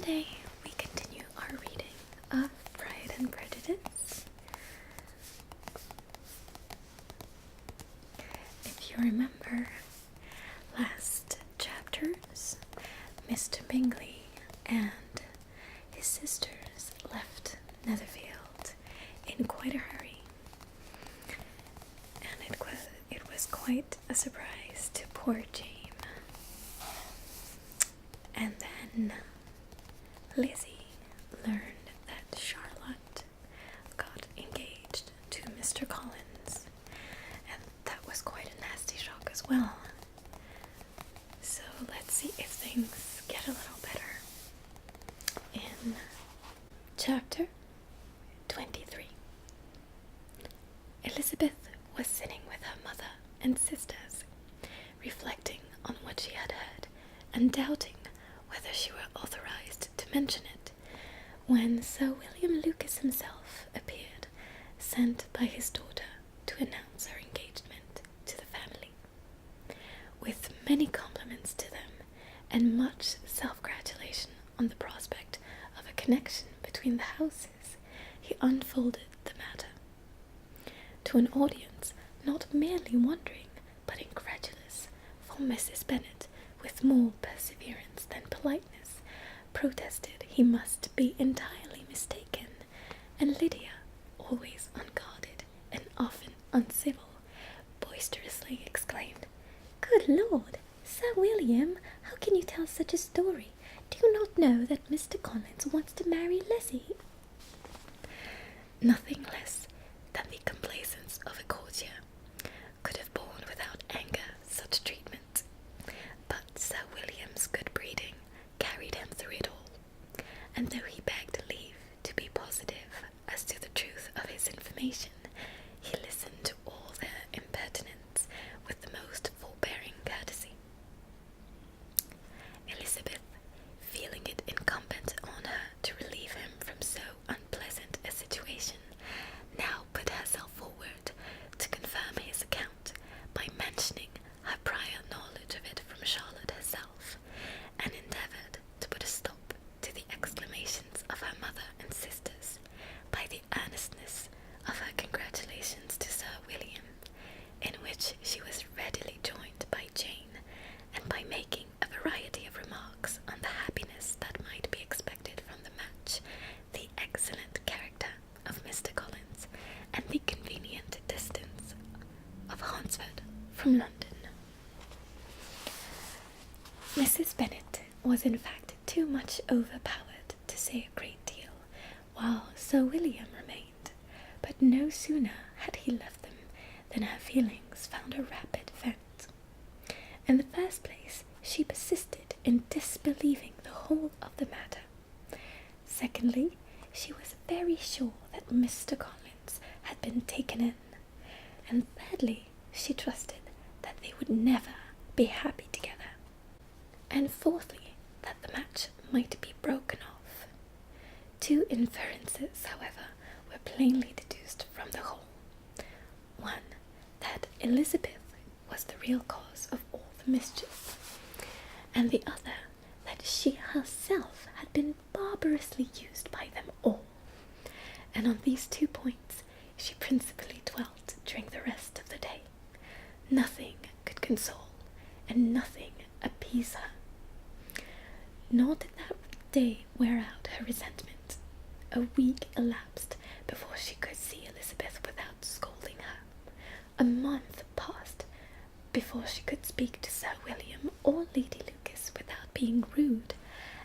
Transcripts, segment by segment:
today we continue our reading of Pride and Prejudice. If you remember last chapters, Mr. Bingley and his sisters left Netherfield in quite a hurry, and it was quite a surprise to poor Jane. And then Lizzie learned that Charlotte got engaged to Mr. Collins, and that was quite a nasty shock as well. So let's see if things get a little better. In chapter 23, Elizabeth was sitting with her mother and sisters, reflecting on what she had heard and doubting whether she were authorized to mention it, when Sir William Lucas himself appeared, sent by his daughter to announce her engagement to the family. With many compliments to them, and much self-gratulation on the prospect of a connection between the houses, he unfolded the matter to an audience not merely wondering, but incredulous, for Mrs. Bennet, with more perseverance than politeness, protested he must be entirely mistaken, and Lydia, always unguarded and often uncivil, boisterously exclaimed, "Good Lord, Sir William, how can you tell such a story? Do you not know that Mr. Collins wants to marry Lizzie?" Nothing less than the complaisance of a courtier could have borne without anger such treatment. But Sir William's good breeding carried him through it all, and though he begged leave to be positive as to the truth of his information, he listened to all their impertinence with the most forbearing courtesy. Elizabeth, feeling it incumbent on her to relieve him from so unpleasant a situation, now put herself forward to confirm his account by mentioning her prior knowledge of it from Charlotte herself, and endeavoured to put a stop to the exclamations of her mother and sisters by the earnestness of her congratulations to Sir William, in which she was readily joined by Jane, and by making a variety of remarks on the happiness that might be expected from the match, the excellent character of Mr. Collins, and the convenient distance of Hunsford from London. Mrs. Bennet was in fact too much overpowered to say a great deal, while Sir William remained, but no sooner had he left them than her feelings found a rapid vent. In the first place, she persisted in disbelieving the whole of the matter. Secondly, she was very sure that Mr. Collins had been taken in. And thirdly, she trusted that they would never be happy together. And fourthly, that the match might be broken off. Two inferences, however, were plainly deduced from the whole. One, that Elizabeth was the real cause of all the mischief, and the other, that she herself had been barbarously used by them all. And on these 2 points she principally dwelt during the rest of the day. Nothing could console, and nothing appease her. Nor did that day wear out her resentment. A week elapsed before she could see Elizabeth without scolding her. A month passed before she could speak to Sir William or Lady Lucas without being rude,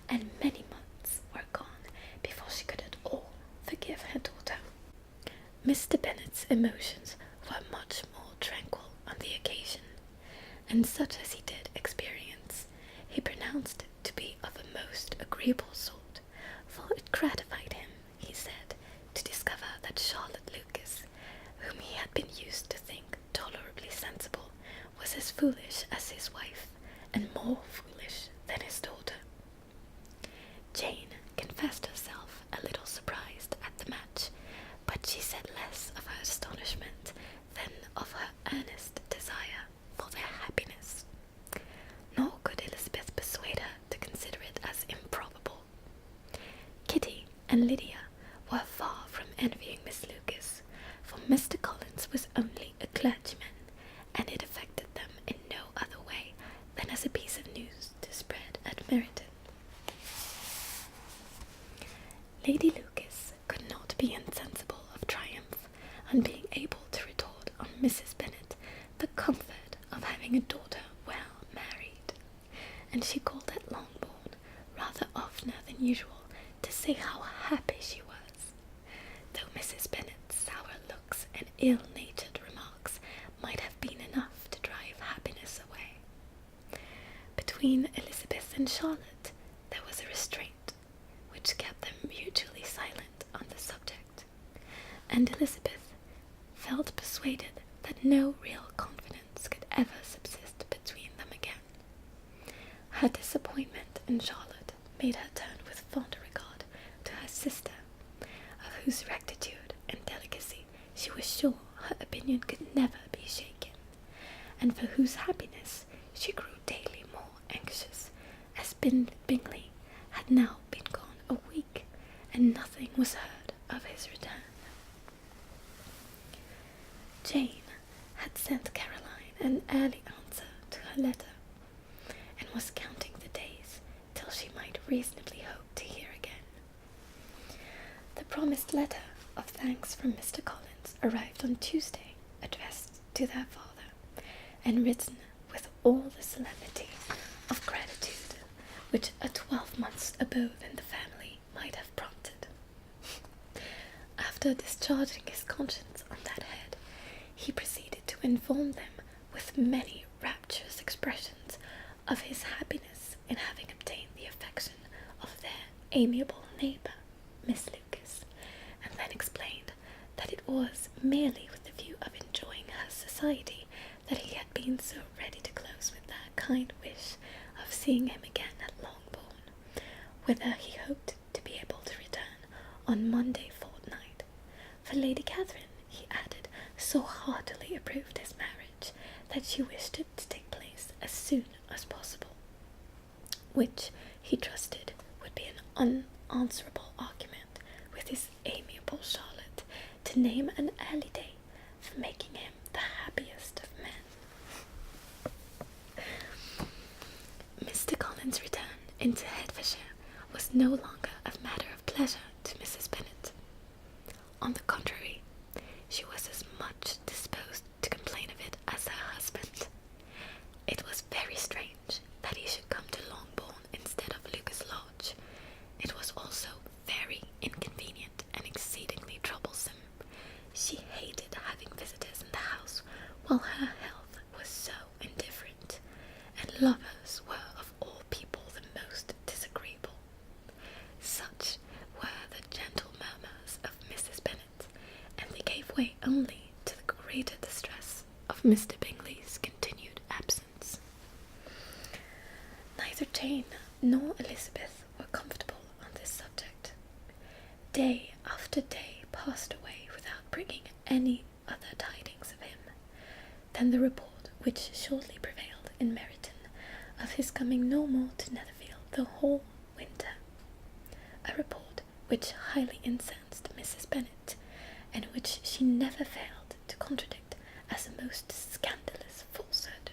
and many months were gone before she could at all forgive her daughter. Mr. Bennet's emotions were much more tranquil on the occasion, and such as he did experience, he pronounced it to be of a most agreeable sort, for it gratified him, he said, to discover that Charlotte Lucas, whom he had been used to think tolerably sensible, was as foolish as his wife, and more foolish than his daughter. Jane confessed herself a little surprised at the match, but she said less of her astonishment than of her earnest desire for their happiness. Nor could Elizabeth persuade her to consider it as improbable. Lydia were far from envying Miss Lucas, for Mr. Collins was only a clergyman, and it affected them in no other way than as a piece of news to spread at Meridian. Lady Lucas could not be insensible of triumph on being able to retort on Mrs. Bennet the comfort of having a daughter well married, and she called at Longbourn rather oftener than usual to say how happy she was, though Mrs. Bennet's sour looks and ill-natured remarks might have been enough to drive happiness away. Between Elizabeth and Charlotte there was a restraint which kept them mutually silent on the subject, and Elizabeth felt persuaded that no real confidence could ever subsist between them again. Her disappointment in Charlotte made her turn with fond regard to her sister, of whose rectitude and delicacy she was sure her opinion could never be shaken, and for whose happiness she grew daily more anxious, as Bingley had now been gone a week, and nothing was heard of his return. Jane had sent Caroline an early answer to her letter, and was counting the days till she might reasonably hope to hear again. The promised letter of thanks from Mr. Collins arrived on Tuesday, addressed to their father, and written with all the solemnity of gratitude which a 12 months' abode in the family might have prompted. After discharging his conscience on that head, he proceeded to inform them with many rapturous expressions of his happiness in having obtained the affection of their amiable neighbour, Miss Lucas, and then explained that it was merely with the view of enjoying her society that he had been so ready to close with their kind wish of seeing him again at Longbourn, whither he hoped to be able to return on Monday fortnight, for Lady Catherine, he added, so heartily approved his marriage that she wished it to take place as soon as possible, which he trusted would be an unanswerable argument with his amiable Charlotte to name an early day for making him the happiest of men. Mr. Collins' return into Hertfordshire was no longer a matter of pleasure to Mrs. Bennet. On the contrary, she was as much disposed to complain of it as her husband. It was very strange that he should come to Longbourn instead of Lucas Lodge. It was also very inconvenient and exceedingly troublesome. She hated having visitors in the house while her health was so indifferent, and lovers were of all people the most disagreeable. Such were the gentle murmurs of Mrs. Bennet, and they gave way only to the greater distress of Mr. Bingley's continued absence. Neither Jane nor Elizabeth were comfortable on this subject. Day after day passed away without bringing any other tidings of him than the report which shortly prevailed in Meryton of his coming no more to Netherfield the whole winter, a report which highly incensed Mrs. Bennet, and which she never failed to contradict as a most scandalous falsehood.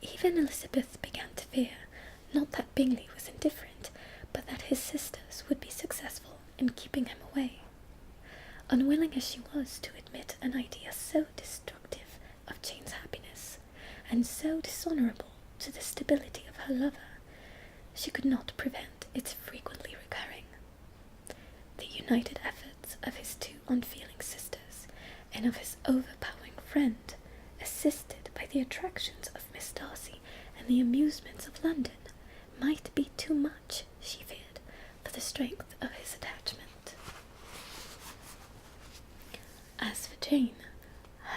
Even Elizabeth began to fear, not that Bingley was indifferent, but that his sisters would be successful in keeping him away. Unwilling as she was to admit an idea so destructive of Jane's happiness, and so dishonourable to the stability of her lover, she could not prevent its frequently recurring. The united efforts of his two unfeeling sisters, and of his overpowering friend, assisted by the attractions of Miss Darcy and the amusements of London, might be too much, she feared, for the strength of his attachment. As for Jane,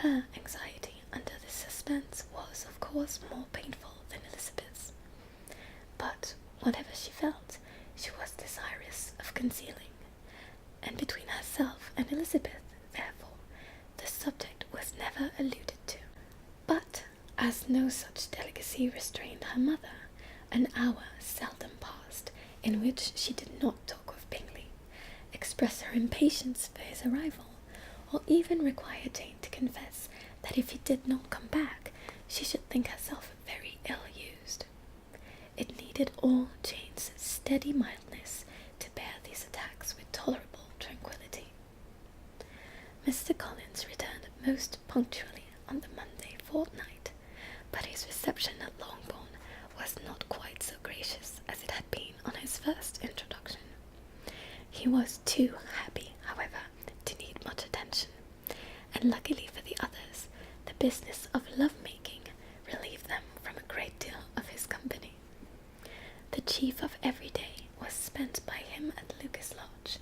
her anxiety under this suspense was, of course, more painful than Elizabeth's, but whatever she felt, she was desirous of concealing, and between herself and Elizabeth, therefore, the subject was never alluded to. But, as no such delicacy restrained her mother, an hour seldom passed in which she did not talk of Bingley. express her impatience for his arrival, or even require Jane to confess that if he did not come back, she should think herself very ill-used. It needed all Jane's steady mildness to bear these attacks with tolerable tranquillity. Mr. Collins returned most punctually on the Monday fortnight, but his reception at Longbourn was not quite so gracious as it had been on his first introduction. He was too happy, however, to need much attention, and luckily for the others, the business of love-making relieved them from a great deal of his company. The chief of every day was spent by him at Lucas Lodge,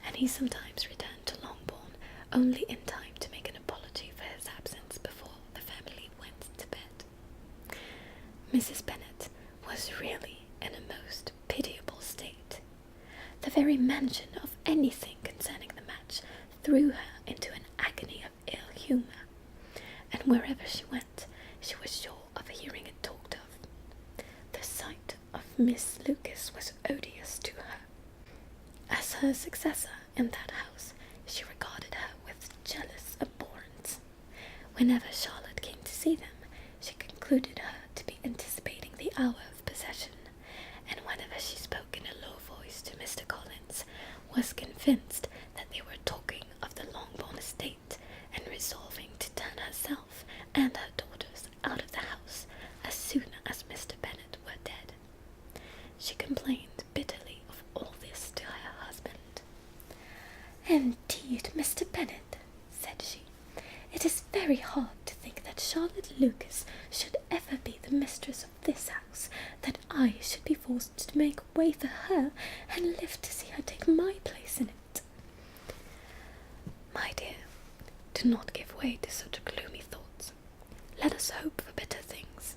and he sometimes returned to Longbourn only in time to make an apology for his absence before the family went to bed. Mrs. Bennet was really in a most pitiable state. The very mention of anything concerning the match threw her into an agony of ill humour, and wherever she went, she was sure of hearing it talked of. The sight of Miss Lucas was odious to her. As her successor in that house, she regarded her with jealous abhorrence. Whenever Charlotte came to see them, she concluded her to be anticipating the hour of possession, and whenever she spoke in a low voice to Mr. Collins, was convinced that they were talking of the Longbourn estate, and resolving to turn herself and her daughters out of the house as soon as Mr. Bennet were dead. She complained bitterly of all this to her husband. "Indeed, Mr. Bennet," said she, "it is very hard to think that Charlotte Lucas should ever be the mistress of this house, that I should be forced to make way for her, and live to see her take my place in it." "My dear, do not give way to such gloomy thoughts. Let us hope for better things.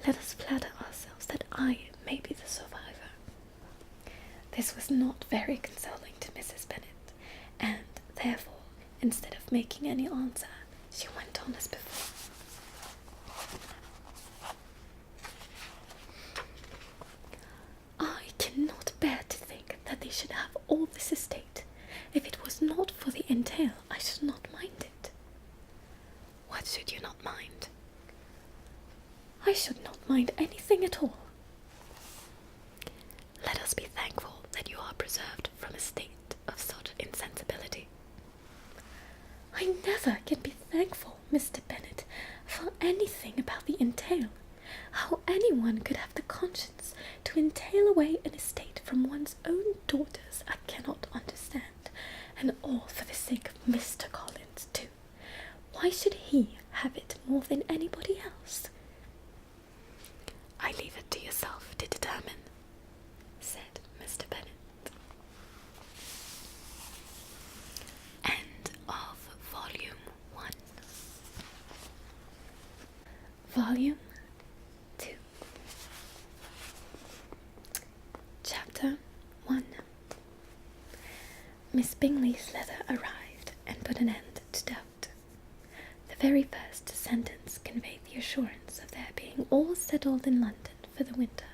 Let us flatter ourselves that I may be the survivor." This was not very consoling to Mrs. Bennet, and therefore, instead of making any answer, she went on as before. "I cannot bear to think that they should have all this estate. If it was not for the entail, I should not mind it." "What should you not mind?" "I should not mind anything at all." "Let us be thankful that you are preserved from a state of such insensibility." "I never can be thankful, Mr. Bennet, for anything about the entail. How anyone could have the conscience to entail away an estate from one's own daughters I cannot understand, and all for the sake of Mr. Collins too. Why should he have it more than anybody else?" "I leave it to yourself to determine," said Mr. Bennet. End of Volume 1. Volume 2. Chapter 1. Miss Bingley's letter arrived and put an end to doubt. The very first sentence conveyed the assurance of their being all settled in London for the winter,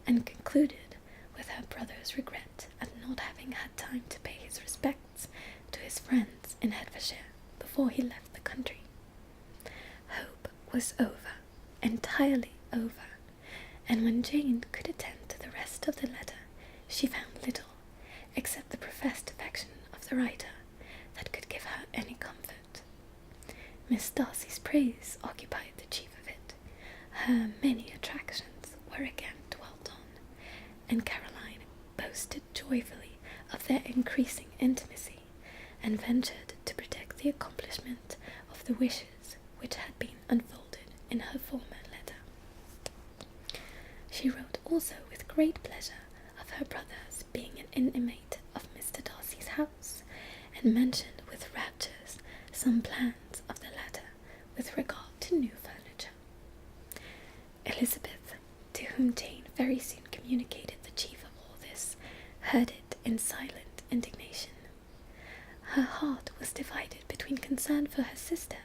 and concluded with her brother's regret at not having had time to pay his respects to his friends in Hertfordshire before he left the country. Hope was over, entirely over, and when Jane could attend to the rest of the letter, she found little, except the professed affection of the writer, that could give her any comfort. Miss Darcy's praise occupied the chief of it. Her many attractions were again dwelt on, and Caroline boasted joyfully of their increasing intimacy, and ventured to predict the accomplishment of the wishes which had been unfolded in her former letter. She wrote also with great pleasure of her brother's being an inmate of Mr. Darcy's house, and mentioned with raptures some plans of the latter with regard to new furniture. Elizabeth, to whom Jane very soon communicated the chief of all this, heard it in silent indignation. Her heart was divided between concern for her sister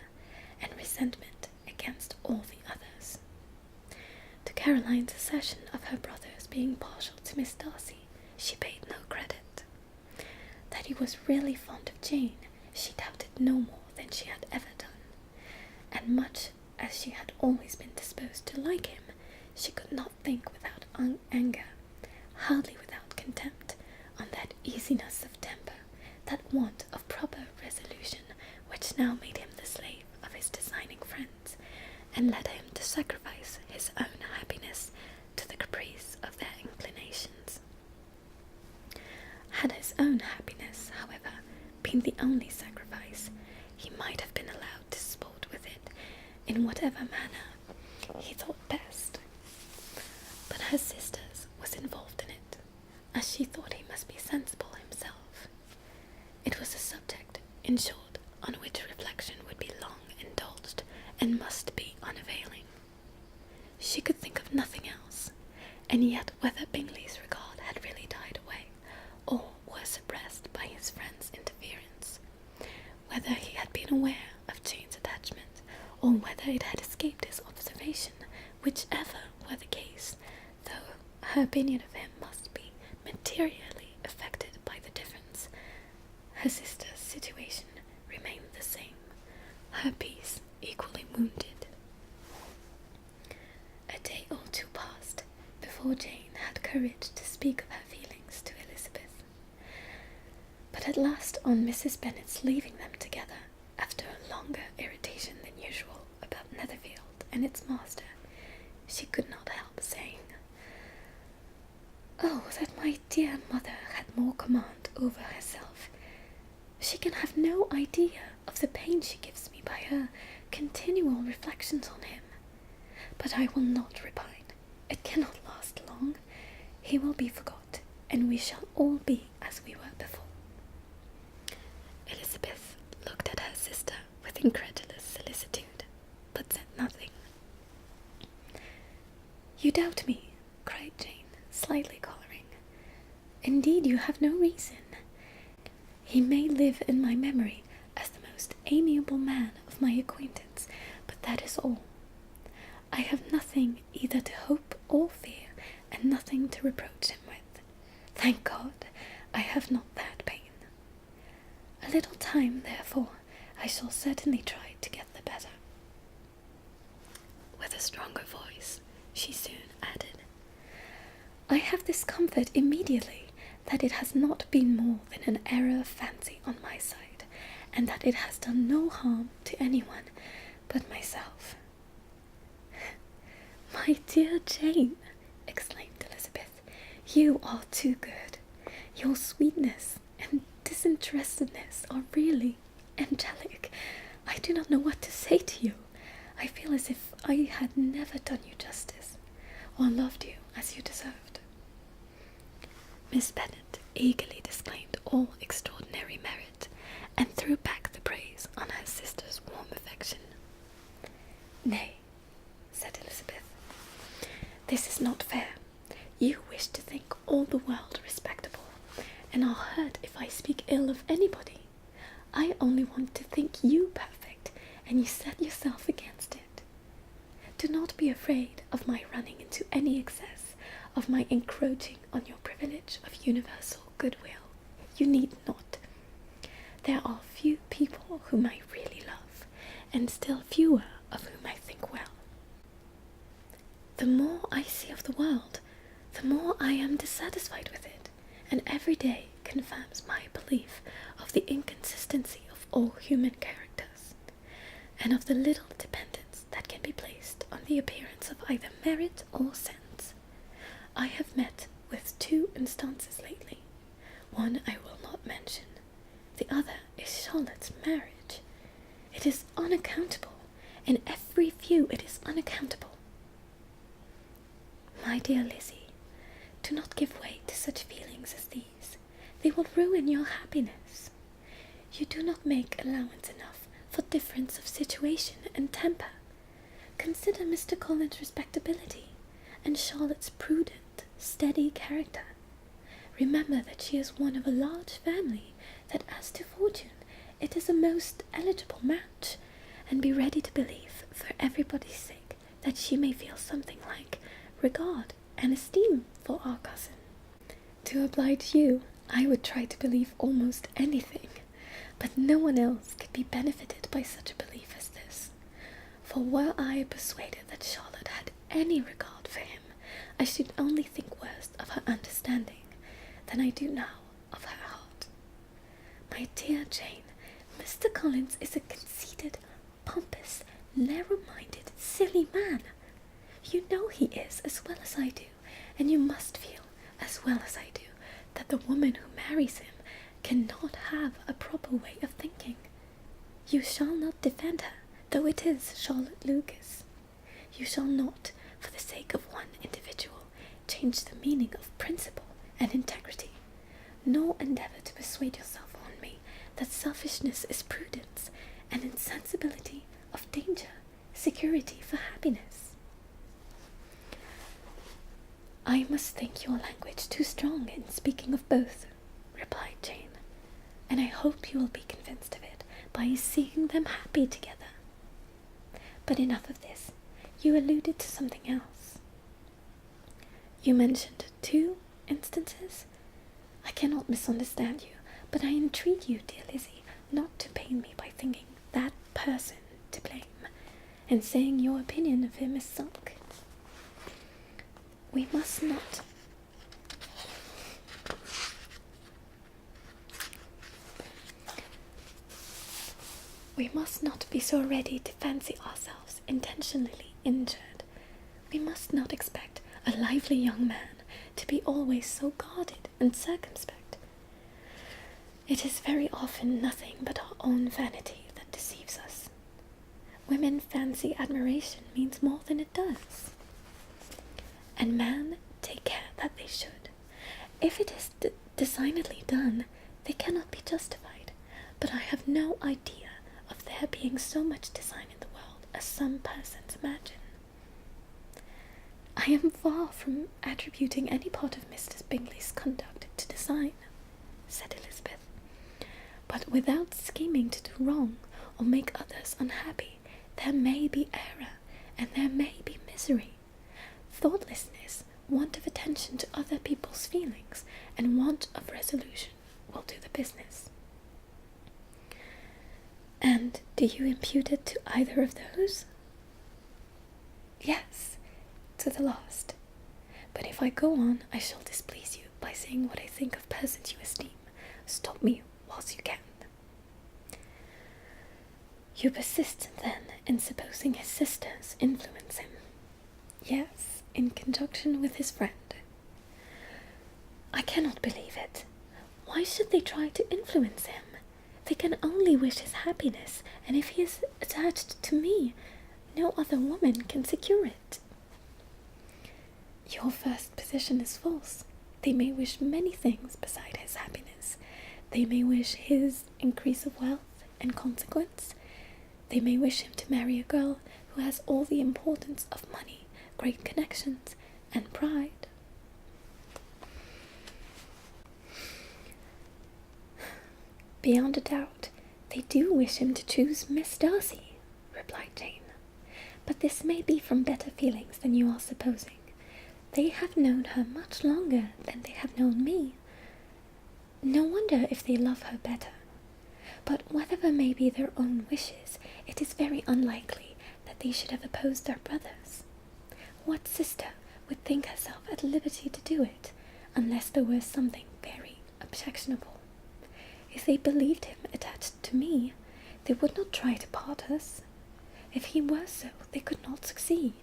and resentment against all the others. To Caroline's assertion of her brother's being partial to Miss Darcy, she paid no credit. That that he was really fond of Jane, she doubted no more than she had ever done, and much as she had always been disposed to like him, she could not think without anger, hardly without contempt, on that easiness of temper, that want of proper resolution, which now made him the slave of his designing friends, and led him to sacrifice his own happiness to the caprice of their inclinations. Had his own happiness, however, been the only sacrifice, he might have been allowed to sport with it in whatever manner he thought best. But her sister's was involved in it, as she thought he must be sensible himself. It was a subject, in short, on which reflection would be long indulged, and must be unavailing. She could think of nothing else, and yet whether Bingley's regard had really died away, or was suppressed by his friend's interference, whether he had been aware of Jane's attachment, or whether it had escaped his observation, whichever were the case, though her opinion of him must be materially affected by the difference, her sister's situation remained the same, her peace equally wounded. A day or two passed before Jane had courage to speak of her feelings to Elizabeth. But at last, on Mrs. Bennet's leaving them together, after a longer irritation than usual about Netherfield and its master, she could not help saying, "Oh, that my dear mother had more command over herself! She can have no idea of the pain she gives me by her continual reflections on him. But I will not repine. It cannot last long. He will be forgot, and we shall all be as we were before." Elizabeth looked at her sister with incredulous solicitude, but said nothing. "You doubt me," cried Jane, slightly colouring. "Indeed, you have no reason. He may live in my memory as the most amiable man of my acquaintance, but that is all. I have nothing either to hope or fear, and nothing to reproach him with. Thank God, I have not that pain. A little time, therefore, I shall certainly try to get the better." With a stronger voice, she soon added, "I have this comfort immediately, that it has not been more than an error of fancy on my side, and that it has done no harm to anyone but myself." "My dear Jane," exclaimed Elizabeth, "you are too good. Your sweetness and disinterestedness are really angelic. I do not know what to say to you. I feel as if I had never done you justice, or loved you as you deserved." Miss Bennet eagerly disclaimed all extraordinary merit, and threw back the praise on her sister's warm affection. "Nay," said Elizabeth, "this is not fair. You wish to think all the world respectable, and are hurt if I speak ill of anybody. I only want to think you perfect, and you set yourself against it. Do not be afraid of my running into any excess, of my encroaching on your privilege of universal goodwill. You need not. There are few people whom I really love, and still fewer of whom I think well. The more I see of the world, the more I am dissatisfied with it, and every day confirms my belief of the inconsistency of all human characters, and of the little dependence that can be placed on the appearance of either merit or sense. I have met with two instances lately. One I will not mention. The other is Charlotte's marriage. It is unaccountable. In every view it is unaccountable. My dear Lizzie, do not give way to such feelings as these. They will ruin your happiness. You do not make allowance enough for difference of situation and temper. Consider Mr. Collins's respectability, and Charlotte's prudent, steady character. Remember that she is one of a large family, that as to fortune, it is a most eligible match, and be ready to believe, for everybody's sake, that she may feel something like regard and esteem for our cousin. To oblige you, I would try to believe almost anything, but no one else could be benefited by such a belief as this. For were I persuaded that Charlotte had any regard for him, I should only think worse of her understanding than I do now of her heart. My dear Jane, Mr. Collins is a conceited, pompous, narrow-minded, silly man. You know he is as well as I do, and you must feel as well as I do that the woman who marries him cannot have a proper way of thinking. You shall not defend her, though it is Charlotte Lucas. You shall not, for the sake of one individual, change the meaning of principle and integrity, nor endeavour to persuade yourself on me that selfishness is prudence, and insensibility of danger, security for happiness. I must think your language too strong in speaking of both, replied Jane, and I hope you will be convinced of it by seeing them happy together. But enough of this. You alluded to something else. You mentioned 2 instances. I cannot misunderstand you, but I entreat you, dear Lizzie, not to pain me by thinking that person to blame, and saying your opinion of him is sunk. We must not be so ready to fancy ourselves intentionally injured. We must not expect a lively young man to be always so guarded and circumspect. It is very often nothing but our own vanity that deceives us. Women fancy admiration means more than it does. And men take care that they should. If it is designedly done, they cannot be justified, but I have no idea of there being so much design in the world as some persons imagine. I am far from attributing any part of Mr. Bingley's conduct to design, said Elizabeth, but without scheming to do wrong or make others unhappy, there may be error, and there may be misery. Thoughtlessness, want of attention to other people's feelings, and want of resolution will do the business. And do you impute it to either of those? Yes, to the last. But if I go on, I shall displease you by saying what I think of persons you esteem. Stop me whilst you can. You persist, then, in supposing his sisters influence him? Yes, in conjunction with his friend. I cannot believe it. Why should they try to influence him? They can only wish his happiness, and if he is attached to me, no other woman can secure it. Your first position is false. They may wish many things beside his happiness. They may wish his increase of wealth and consequence. They may wish him to marry a girl who has all the importance of money, great connections, and pride. Beyond a doubt, they do wish him to choose Miss Darcy, replied Jane. But this may be from better feelings than you are supposing. They have known her much longer than they have known me. No wonder if they love her better. But whatever may be their own wishes, it is very unlikely that they should have opposed their brothers. What sister would think herself at liberty to do it, unless there were something very objectionable? If they believed him attached to me, they would not try to part us. If he were so, they could not succeed.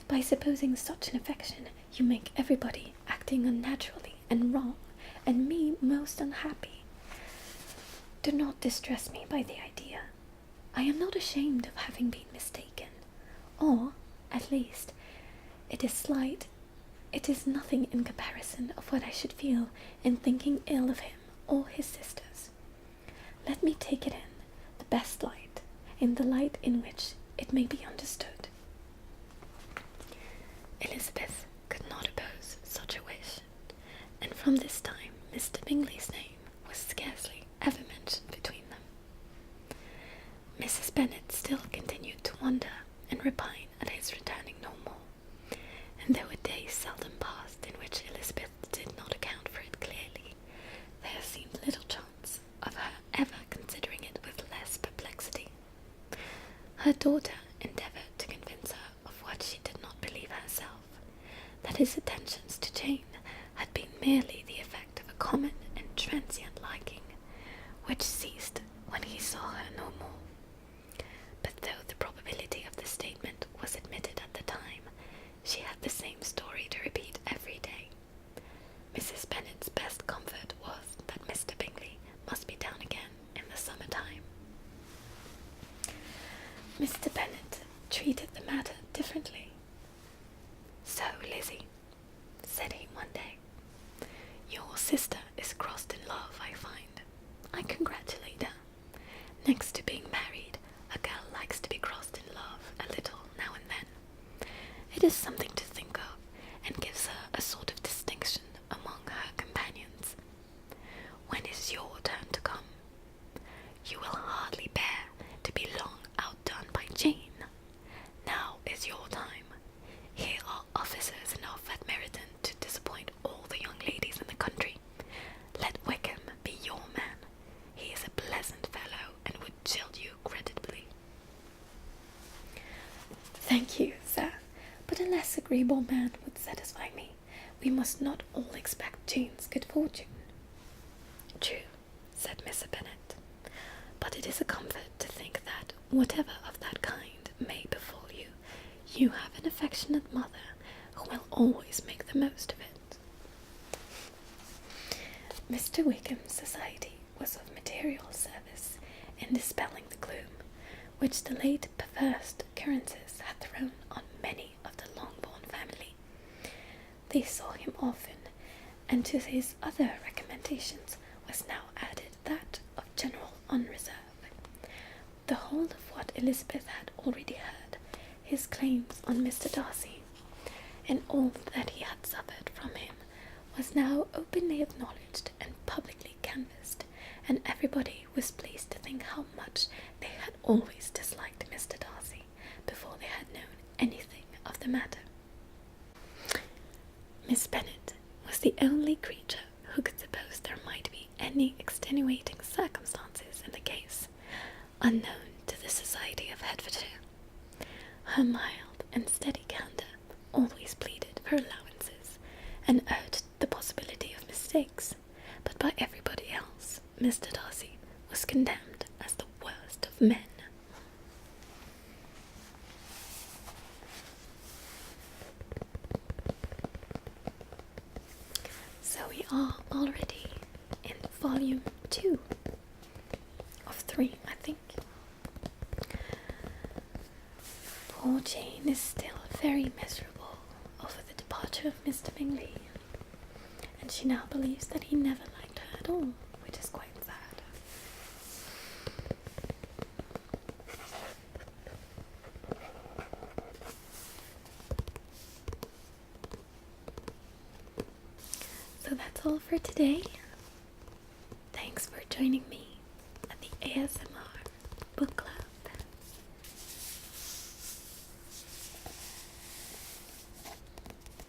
By supposing such an affection, you make everybody acting unnaturally and wrong, and me most unhappy. Do not distress me by the idea. I am not ashamed of having been mistaken, or, at least, it is slight. It is nothing in comparison of what I should feel in thinking ill of him or his sisters. Let me take it in the best light, in the light in which it may be understood. Elizabeth could not oppose such a wish, and from this time Mr. Bingley's name was scarcely ever mentioned between them. Mrs. Bennet still continued to wonder and repine at his returning no more, and there were days seldom passed in which Elizabeth did not account for it clearly, that his attentions to Jane had been merely the effect of a common and transient liking, which ceased when he saw her no more. But though the probability of the statement was admitted at the time, she had the same story to repeat every day. Mrs. Bennet's best comfort was that Mr. Bingley must be down again in the summer-time. Mr. Bennet treated the matter differently. "So, Lizzie," said he one day, "your sister is crossed in love, I find. I congratulate her. Next to being married, a girl likes to be crossed in love a little now and then. It is something to think of, and gives her a sort of distinction among her companions. When is your turn to come? You will hardly bear to be long outdone by Jane. Now is your time. Here are officers enough at Meridian to disappoint all the young ladies in the country. Let Wickham be your man. He is a pleasant fellow, and would jilt you creditably." "Thank you, sir, but a less agreeable man would satisfy me. We must not all expect Jane's good fortune." "True," said Mr. Bennet, "but it is a comfort to think that, whatever of that kind may befall you, you have an affectionate mother who will always make the most of it." Mr. Wickham's society was of material service in dispelling the gloom which the late perverse occurrences had thrown on many of the Longbourn family. They saw him often, and to his other recommendations was now added that of general unreserve. The whole of what Elizabeth had already heard, his claims on Mr. Darcy, and all that he had suffered from him, was now openly acknowledged and publicly canvassed, and everybody was pleased to think how much they had always disliked Mr. Darcy before they had known anything of the matter. Miss Bennet was the only creature who could suppose there might be any extenuating circumstances in the case, unknown to the society of Hertfordshire. Her mild and steady candour always pleaded for allowances, and urged the possibility of mistakes, but by everybody else Mr. Darcy was condemned as the worst of men. So we are already in volume 2 of 3, I think. Poor Jane is still very miserable over the departure of Mr. Bingley, and she now believes that he never liked her at all, which is quite sad. So that's all for today. Thanks for joining me at the ASMR Book Club.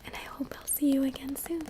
And I hope I'll see you again soon.